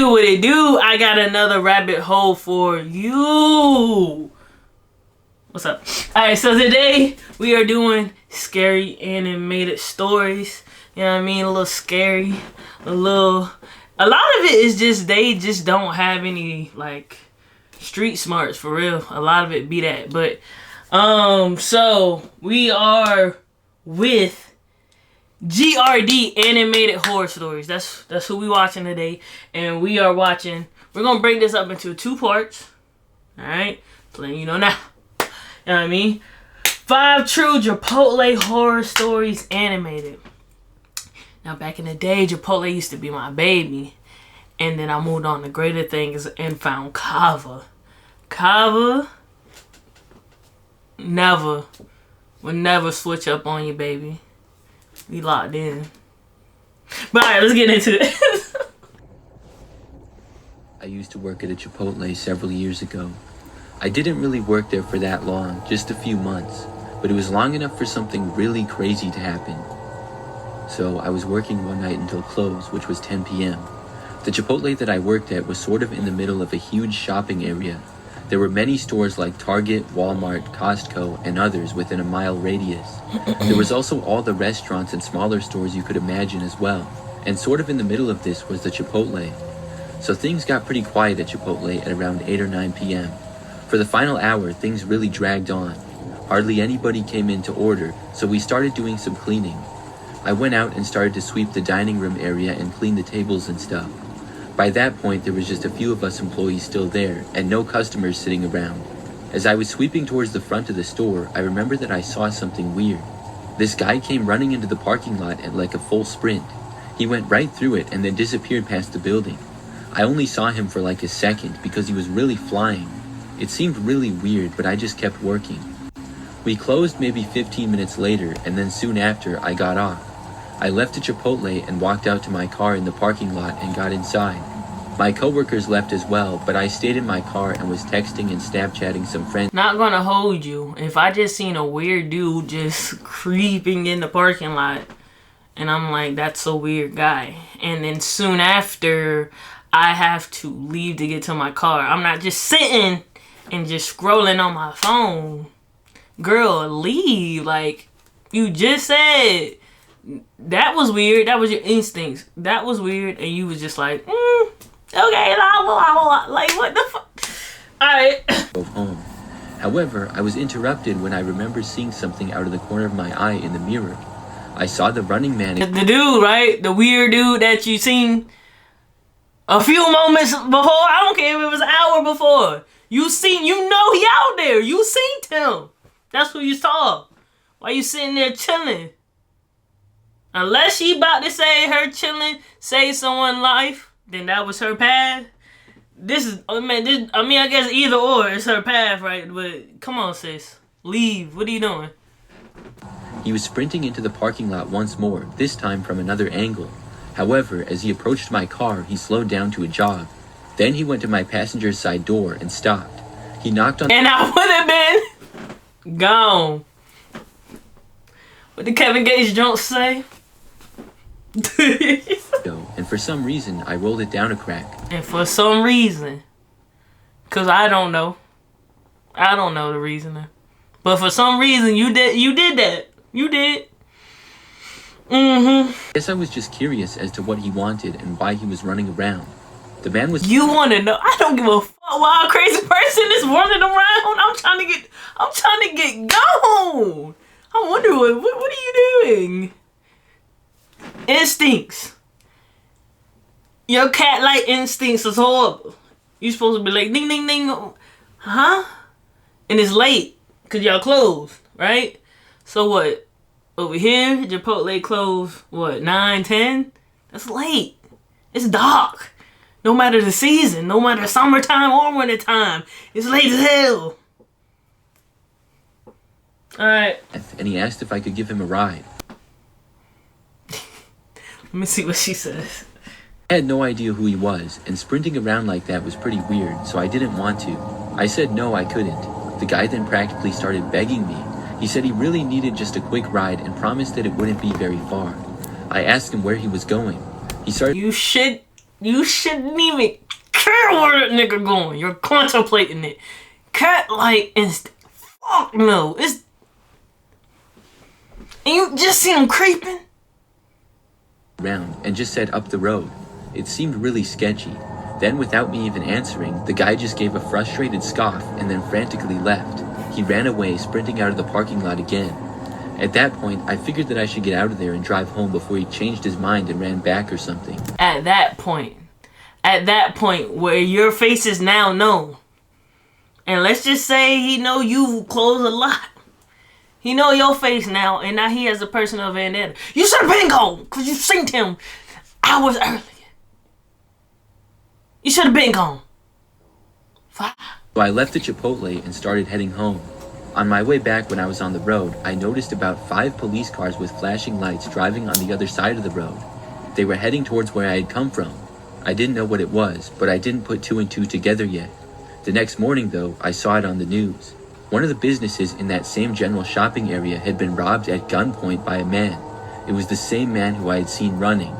do, what it do? I got another rabbit hole for you. What's up? Alright, so today we are doing scary animated stories. You know what I mean? A little scary. A lot of it is just, they just don't have any, like, street smarts for real. A lot of it be that. But, so we are with GRD Animated Horror Stories. That's who we watching today. And we're gonna break this up into 2 parts. Alright? So letting you know now. You know what I mean? 5 true Chipotle horror stories animated. Now back in the day, Chipotle used to be my baby. And then I moved on to greater things and found Kava. Kava would never switch up on you, baby. We locked in. But alright, let's get into it. I used to work at a Chipotle several years ago. I didn't really work there for that long, just a few months, but it was long enough for something really crazy to happen. So I was working one night until close, which was 10 p.m. The Chipotle that I worked at was sort of in the middle of a huge shopping area. There were many stores like Target, Walmart, Costco, and others within a mile radius. There was also all the restaurants and smaller stores you could imagine as well. And sort of in the middle of this was the Chipotle. So things got pretty quiet at Chipotle at around 8 or 9 p.m. For the final hour, things really dragged on. Hardly anybody came in to order, so we started doing some cleaning. I went out and started to sweep the dining room area and clean the tables and stuff. By that point, there was just a few of us employees still there, and no customers sitting around. As I was sweeping towards the front of the store, I remember that I saw something weird. This guy came running into the parking lot at like a full sprint. He went right through it and then disappeared past the building. I only saw him for like a second because he was really flying. It seemed really weird, but I just kept working. We closed maybe 15 minutes later, and then soon after, I got off. I left the Chipotle and walked out to my car in the parking lot and got inside. My coworkers left as well, but I stayed in my car and was texting and Snapchatting some friends. Not gonna hold you. If I just seen a weird dude just creeping in the parking lot, and I'm like, that's a weird guy. And then soon after, I have to leave to get to my car. I'm not just sitting and just scrolling on my phone. Girl, leave. Like, you just said that was weird. That was your instincts. That was weird. And you was just like, okay, like, what the fuck? Alright. Drove home. However, I was interrupted when I remember seeing something out of the corner of my eye in the mirror. I saw the running man. The dude, right? The weird dude that you seen a few moments before. I don't care if it was an hour before. You know he out there. You seen him. That's who you saw. Why you sitting there chilling? Unless she about to say her chilling saved someone's life, then that was her path. I guess either or, it's her path, right? But come on, sis. Leave. What are you doing? He was sprinting into the parking lot once more, this time from another angle. However, as he approached my car, he slowed down to a jog. Then he went to my passenger's side door and stopped. He knocked on... And I would have been gone. What did Kevin Gates Jones say? And for some reason, I rolled it down a crack. And for some reason, because I don't know. I don't know the reasoning. But for some reason, you did that. You did. I guess I was just curious as to what he wanted and why he was running around. The man was... You want to know? I don't give a fuck why a crazy person is running around. I'm trying to get gone. I wonder what are you doing? Instincts. Your cat-like instincts is horrible. You supposed to be like, ding, ding, ding. Huh? And it's late because y'all closed, right? So what? Over here, Chipotle closed, what, 9, 10? That's late. It's dark. No matter the season, no matter summertime or wintertime, it's late as hell. Alright. And he asked if I could give him a ride. Let me see what she says. I had no idea who he was, and sprinting around like that was pretty weird, so I didn't want to. I said no, I couldn't. The guy then practically started begging me. He said he really needed just a quick ride and promised that it wouldn't be very far. I asked him where he was going. He started... You should You shouldn't even care where that nigga going. You're contemplating it. Cat like fuck no. And you just see him creeping. Around and just said up the road. It seemed really sketchy. Then without me even answering, the guy just gave a frustrated scoff and then frantically left. He ran away, sprinting out of the parking lot again. At that point, I figured that I should get out of there and drive home before he changed his mind and ran back or something. At that point where your face is now known, and let's just say he know you close a lot. He know your face now, and now he has a personal vendetta. You should have been gone, because you seen him hours earlier. You should have been gone. So I left the Chipotle and started heading home. On my way back when I was on the road, I noticed about 5 police cars with flashing lights driving on the other side of the road. They were heading towards where I had come from. I didn't know what it was, but I didn't put 2 and 2 together yet. The next morning though, I saw it on the news. One of the businesses in that same general shopping area had been robbed at gunpoint by a man. It was the same man who I had seen running.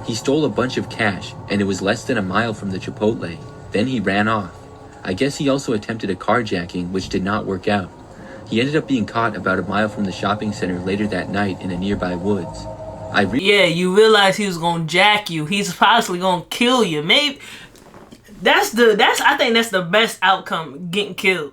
He stole a bunch of cash, and it was less than a mile from the Chipotle. Then he ran off. I guess he also attempted a carjacking, which did not work out. He ended up being caught about a mile from the shopping center later that night in a nearby woods. Yeah, you realize he was gonna jack you. He's possibly gonna kill you. Maybe I think that's the best outcome, getting killed.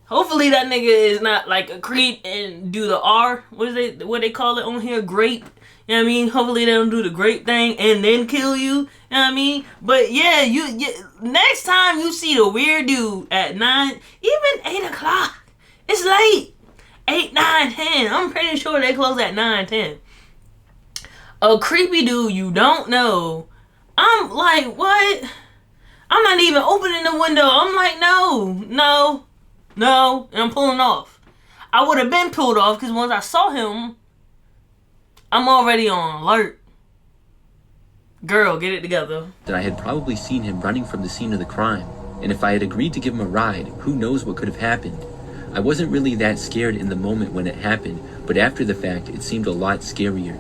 Hopefully that nigga is not like a creep and do the R. What they call it on here? Grape. You know what I mean? Hopefully they don't do the grape thing and then kill you. You know what I mean? But yeah, next time you see the weird dude at 9, even 8 o'clock, it's late. 8, 9, 10. I'm pretty sure they close at 9, 10. A creepy dude you don't know. I'm like, what? I'm not even opening the window. I'm like, no. And I'm pulling off. I would have been pulled off because once I saw him, I'm already on alert. Girl, get it together. That I had probably seen him running from the scene of the crime, and if I had agreed to give him a ride, who knows what could have happened. I wasn't really that scared in the moment when it happened, but after the fact, it seemed a lot scarier.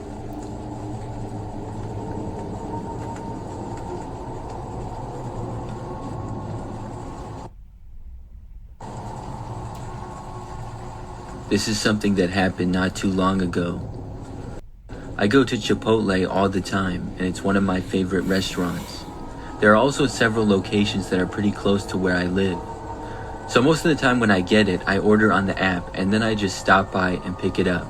This is something that happened not too long ago. I go to Chipotle all the time, and it's one of my favorite restaurants. There are also several locations that are pretty close to where I live. So most of the time when I get it, I order on the app, and then I just stop by and pick it up.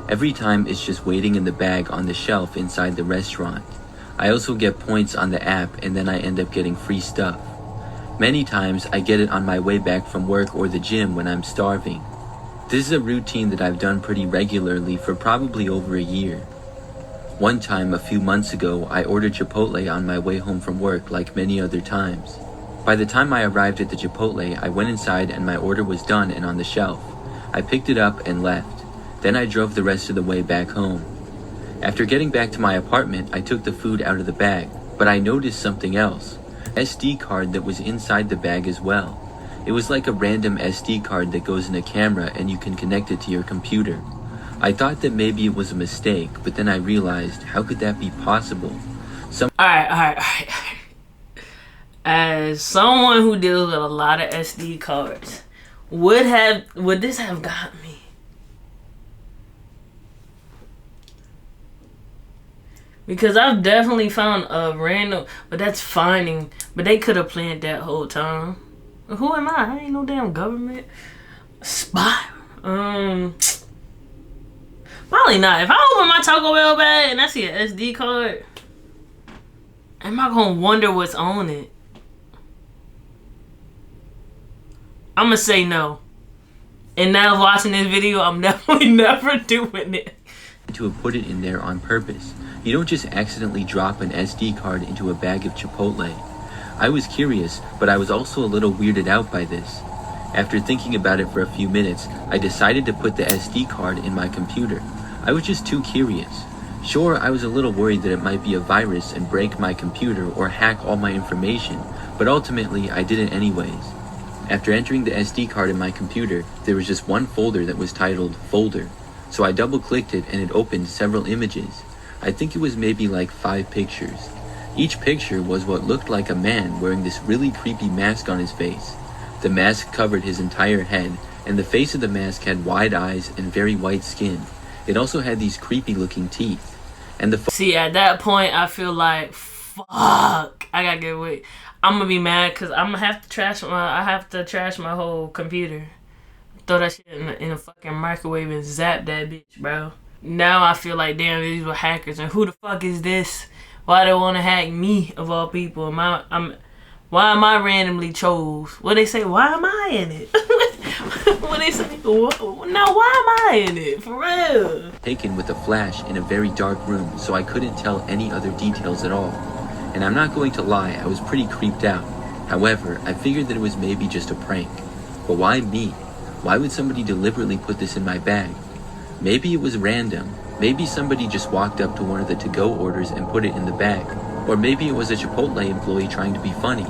Every time it's just waiting in the bag on the shelf inside the restaurant. I also get points on the app, and then I end up getting free stuff. Many times I get it on my way back from work or the gym when I'm starving. This is a routine that I've done pretty regularly for probably over a year. One time, a few months ago, I ordered Chipotle on my way home from work like many other times. By the time I arrived at the Chipotle, I went inside and my order was done and on the shelf. I picked it up and left. Then I drove the rest of the way back home. After getting back to my apartment, I took the food out of the bag, but I noticed something else. SD card that was inside the bag as well. It was like a random SD card that goes in a camera and you can connect it to your computer. I thought that maybe it was a mistake, but then I realized, how could that be possible? Alright. As someone who deals with a lot of SD cards, would this have got me? Because I've definitely found a random, but that's finding, but they could have planned that whole time. Who am I? I ain't no damn government spy. Probably not. If I open my Taco Bell bag and I see an SD card, am I gonna wonder what's on it? I'm gonna say no. And now watching this video, I'm definitely never doing it. To have put it in there on purpose. You don't just accidentally drop an SD card into a bag of Chipotle. I was curious, but I was also a little weirded out by this. After thinking about it for a few minutes, I decided to put the SD card in my computer. I was just too curious. Sure, I was a little worried that it might be a virus and break my computer or hack all my information, but ultimately I did it anyways. After entering the SD card in my computer, there was just one folder that was titled Folder. So I double-clicked it and it opened several images. I think it was maybe like 5 pictures. Each picture was what looked like a man wearing this really creepy mask on his face. The mask covered his entire head, and the face of the mask had wide eyes and very white skin. It also had these creepy looking teeth. And see, at that point, I feel like, fuck, I gotta get away. I'm gonna be mad because I'm gonna have to trash my whole computer. Throw that shit in a fucking microwave and zap that bitch, bro. Now I feel like, damn, these were hackers, and who the fuck is this? Why they want to hack me, of all people? Why am I randomly chose? What they say? Why am I in it? What they say? Now why am I in it? For real. Taken with a flash in a very dark room, so I couldn't tell any other details at all. And I'm not going to lie, I was pretty creeped out. However, I figured that it was maybe just a prank. But why me? Why would somebody deliberately put this in my bag? Maybe it was random. Maybe somebody just walked up to one of the to-go orders and put it in the bag. Or maybe it was a Chipotle employee trying to be funny.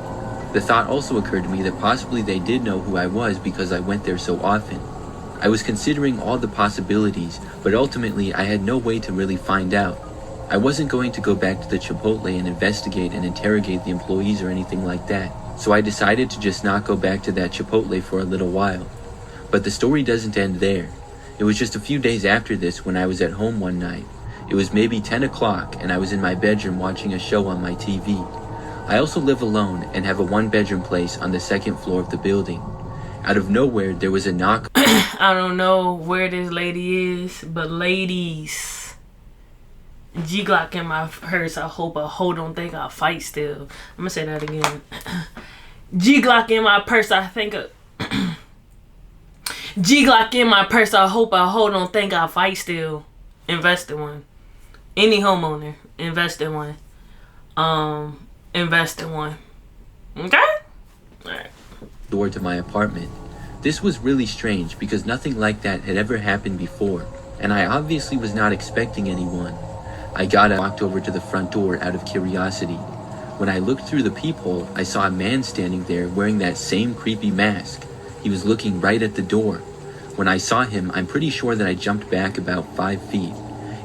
The thought also occurred to me that possibly they did know who I was because I went there so often. I was considering all the possibilities, but ultimately I had no way to really find out. I wasn't going to go back to the Chipotle and investigate and interrogate the employees or anything like that, so I decided to just not go back to that Chipotle for a little while. But the story doesn't end there. It was just a few days after this when I was at home one night. It was maybe 10 o'clock and I was in my bedroom watching a show on my TV. I also live alone and have a one-bedroom place on the second floor of the building. Out of nowhere, there was a knock. I don't know where this lady is, but ladies, G-Glock in my purse. I hope a hoe don't think I'll fight still. I'm gonna say that again. G-Glock in my purse. G-Glock in my purse. I hope a hoe don't think I'll fight still. Invest in one. Any homeowner, invest in one. Invest in one. Okay? Alright. Door to my apartment. This was really strange because nothing like that had ever happened before, and I obviously was not expecting anyone. I walked over to the front door out of curiosity. When I looked through the peephole, I saw a man standing there wearing that same creepy mask. He was looking right at the door. When I saw him, I'm pretty sure that I jumped back about 5 feet.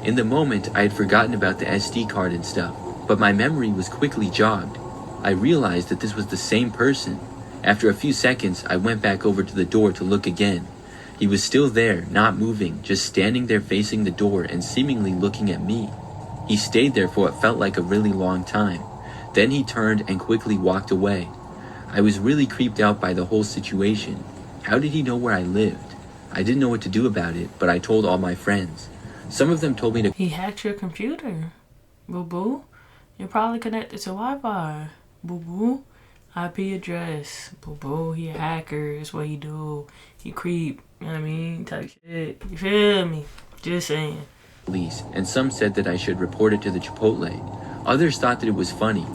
In the moment, I had forgotten about the SD card and stuff, but my memory was quickly jogged. I realized that this was the same person. After a few seconds, I went back over to the door to look again. He was still there, not moving, just standing there facing the door and seemingly looking at me. He stayed there for what felt like a really long time. Then he turned and quickly walked away. I was really creeped out by the whole situation. How did he know where I lived? I didn't know what to do about it, but I told all my friends. Some of them told me to— He hacked your computer, boo-boo. You're probably connected to Wi-Fi, boo-boo. IP address, boo-boo. He a hacker, that's what he do. He creep, you know what I mean? Type shit, you feel me? Just saying. Police, and some said that I should report it to the Chipotle. Others thought that it was funny.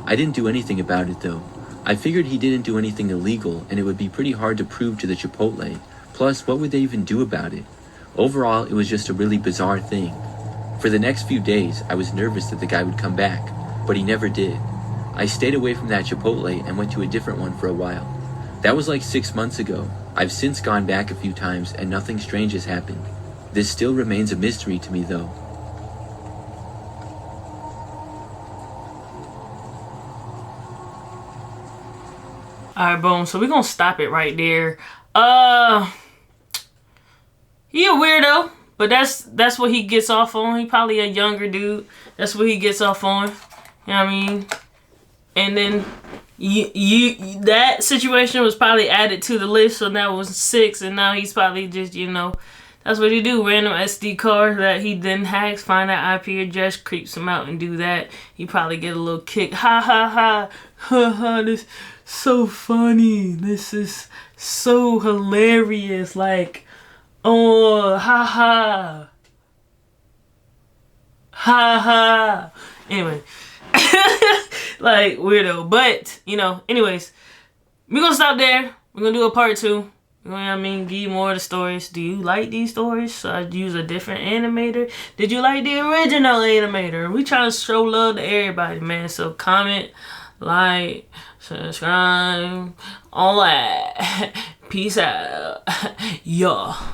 I didn't do anything about it though. I figured he didn't do anything illegal, and it would be pretty hard to prove to the Chipotle. Plus, what would they even do about it? Overall, it was just a really bizarre thing. For the next few days, I was nervous that the guy would come back, but he never did. I stayed away from that Chipotle and went to a different one for a while. That was like 6 months ago. I've since gone back a few times and nothing strange has happened. This still remains a mystery to me though. Alright, boom. So we're gonna stop it right there. He a weirdo, but that's what he gets off on. He probably a younger dude. That's what he gets off on. You know what I mean? And then you that situation was probably added to the list, so that was 6, and now he's probably just, you know, that's what he do. Random SD card that he then hacks, find that IP address, creeps him out and do that. He probably get a little kick. Ha ha ha. Ha ha, this so funny. This is so hilarious. Like, oh, ha ha. Ha ha. Anyway. Like, weirdo. But, you know, anyways, we're gonna stop there. We're gonna do a part 2. You know what I mean? Give you more of the stories. Do you like these stories? So I use a different animator. Did you like the original animator? We trying to show love to everybody, man. So comment, like, subscribe, all that. Peace out. Y'all.